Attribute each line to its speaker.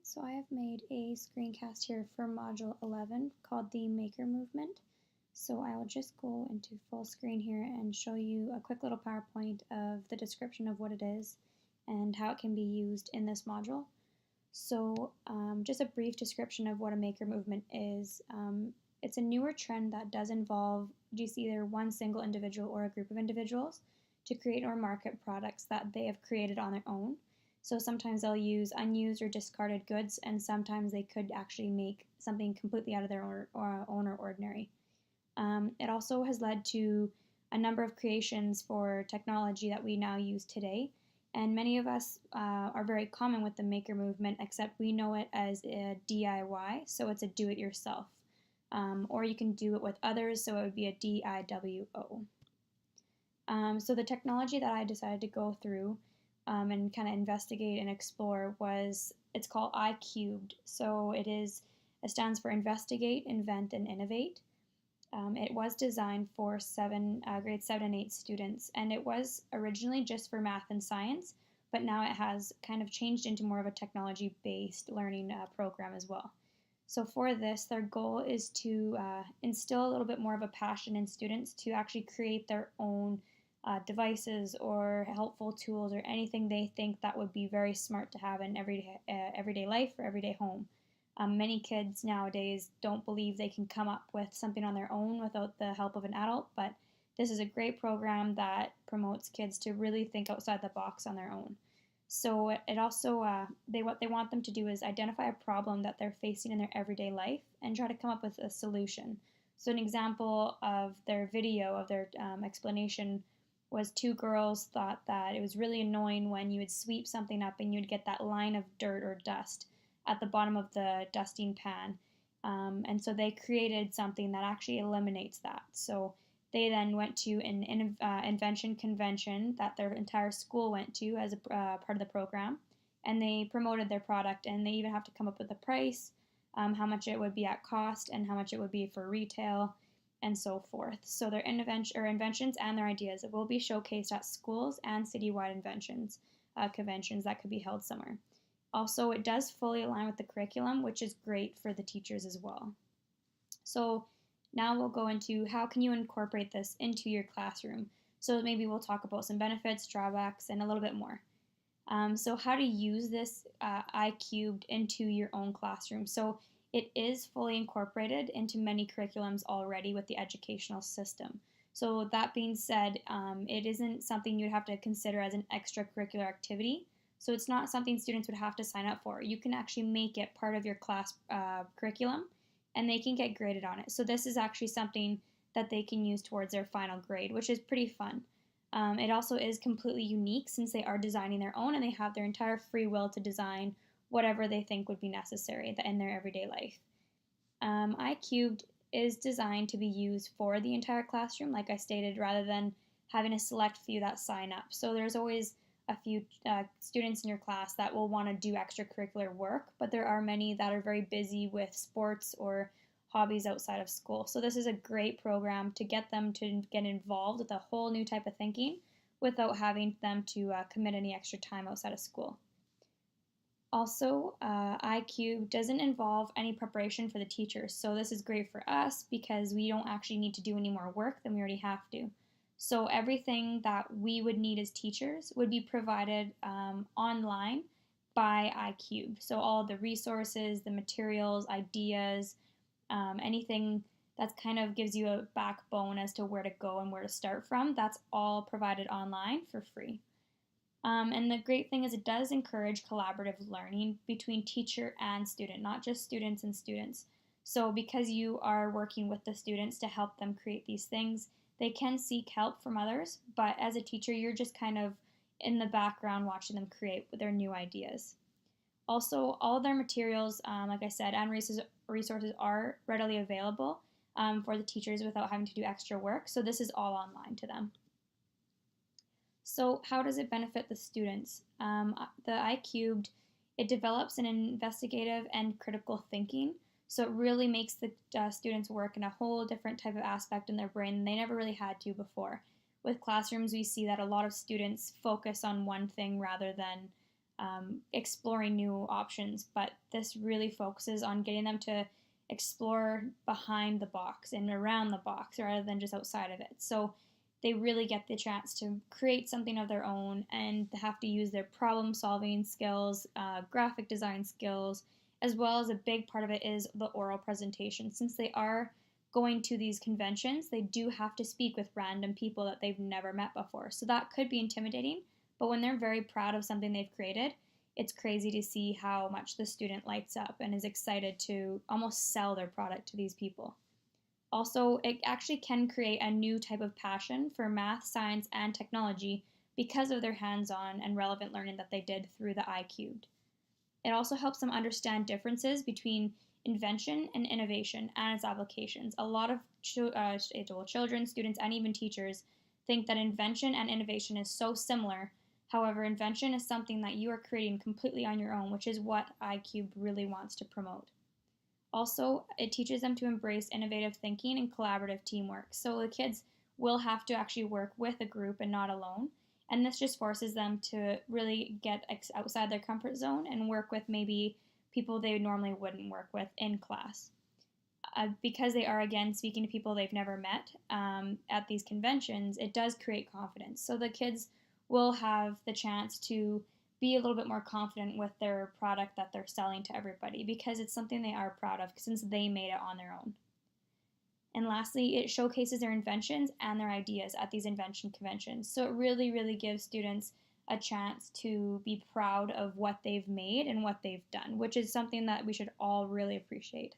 Speaker 1: So I have made a screencast here for Module 11 called the Maker Movement. So I will just go into full screen here and show you a quick little PowerPoint of the description of what it is and how it can be used in this module. So just a brief description of what a Maker Movement is. It's a newer trend that does involve just either one single individual or a group of individuals to create or market products that they have created on their own. So sometimes they'll use unused or discarded goods, and sometimes they could actually make something completely out of their own or ordinary. It also has led to a number of creations for technology that we now use today, and many of us are very common with the maker movement, except we know it as a DIY, so it's a do-it-yourself. Or you can do it with others, so it would be a DIWO. So the technology that I decided to go through and kind of investigate and explore it's called iCubed. So it stands for Investigate, Invent, and Innovate. It was designed for grade 7 and 8 students, and it was originally just for math and science, but now it has kind of changed into more of a technology-based learning program as well. So for this, their goal is to instill a little bit more of a passion in students to actually create their own devices or helpful tools or anything they think that would be very smart to have in everyday life or everyday home. Many kids nowadays don't believe they can come up with something on their own without the help of an adult, but this is a great program that promotes kids to really think outside the box on their own. So it also, what they want them to do is identify a problem that they're facing in their everyday life and try to come up with a solution. So an example of their video, of their explanation, was two girls thought that it was really annoying when you would sweep something up and you'd get that line of dirt or dust at the bottom of the dusting pan. And so they created something that actually eliminates that. So they then went to an invention convention that their entire school went to as a part of the program, and they promoted their product, and they even have to come up with a price, how much it would be at cost, and how much it would be for retail, and so forth. So their inventions and their ideas will be showcased at schools and citywide conventions that could be held somewhere. Also, it does fully align with the curriculum, which is great for the teachers as well. So now we'll go into how can you incorporate this into your classroom. So maybe we'll talk about some benefits, drawbacks, and a little bit more. So how to use this iCubed into your own classroom. So it is fully incorporated into many curriculums already with the educational system. So that being said, it isn't something you'd have to consider as an extracurricular activity. So it's not something students would have to sign up for. You can actually make it part of your class curriculum, and they can get graded on it. So this is actually something that they can use towards their final grade, which is pretty fun. It also is completely unique since they are designing their own and they have their entire free will to design whatever they think would be necessary in their everyday life. iCubed is designed to be used for the entire classroom, like I stated, rather than having a select few that sign up. So there's always a few students in your class that will want to do extracurricular work, but there are many that are very busy with sports or hobbies outside of school. So this is a great program to get them to get involved with a whole new type of thinking without having them to commit any extra time outside of school. Also, iCubed doesn't involve any preparation for the teachers, so this is great for us because we don't actually need to do any more work than we already have to. So everything that we would need as teachers would be provided online by iCubed. So all the resources, the materials, ideas, anything that kind of gives you a backbone as to where to go and where to start from, that's all provided online for free. And the great thing is it does encourage collaborative learning between teacher and student, not just students and students. So because you are working with the students to help them create these things, they can seek help from others, but as a teacher, you're just kind of in the background watching them create their new ideas. Also, all of their materials, like I said, and resources are readily available for the teachers without having to do extra work, so this is all online to them. So how does it benefit the students? The iCubed, it develops an investigative and critical thinking. So it really makes the students work in a whole different type of aspect in their brain than they never really had to before. With classrooms, we see that a lot of students focus on one thing rather than exploring new options, but this really focuses on getting them to explore behind the box and around the box rather than just outside of it. So they really get the chance to create something of their own and have to use their problem solving skills, graphic design skills, as well as a big part of it is the oral presentation. Since they are going to these conventions, they do have to speak with random people that they've never met before. So that could be intimidating, but when they're very proud of something they've created, it's crazy to see how much the student lights up and is excited to almost sell their product to these people. Also, it actually can create a new type of passion for math, science, and technology because of their hands-on and relevant learning that they did through the iCubed. It also helps them understand differences between invention and innovation and its applications. A lot of children, students, and even teachers think that invention and innovation is so similar. However, invention is something that you are creating completely on your own, which is what iCubed really wants to promote. Also, it teaches them to embrace innovative thinking and collaborative teamwork. So the kids will have to actually work with a group and not alone. And this just forces them to really get outside their comfort zone and work with maybe people they normally wouldn't work with in class. Because they are, again, speaking to people they've never met at these conventions, it does create confidence. So the kids will have the chance to be a little bit more confident with their product that they're selling to everybody because it's something they are proud of since they made it on their own. And lastly, it showcases their inventions and their ideas at these invention conventions. So it really, really gives students a chance to be proud of what they've made and what they've done, which is something that we should all really appreciate.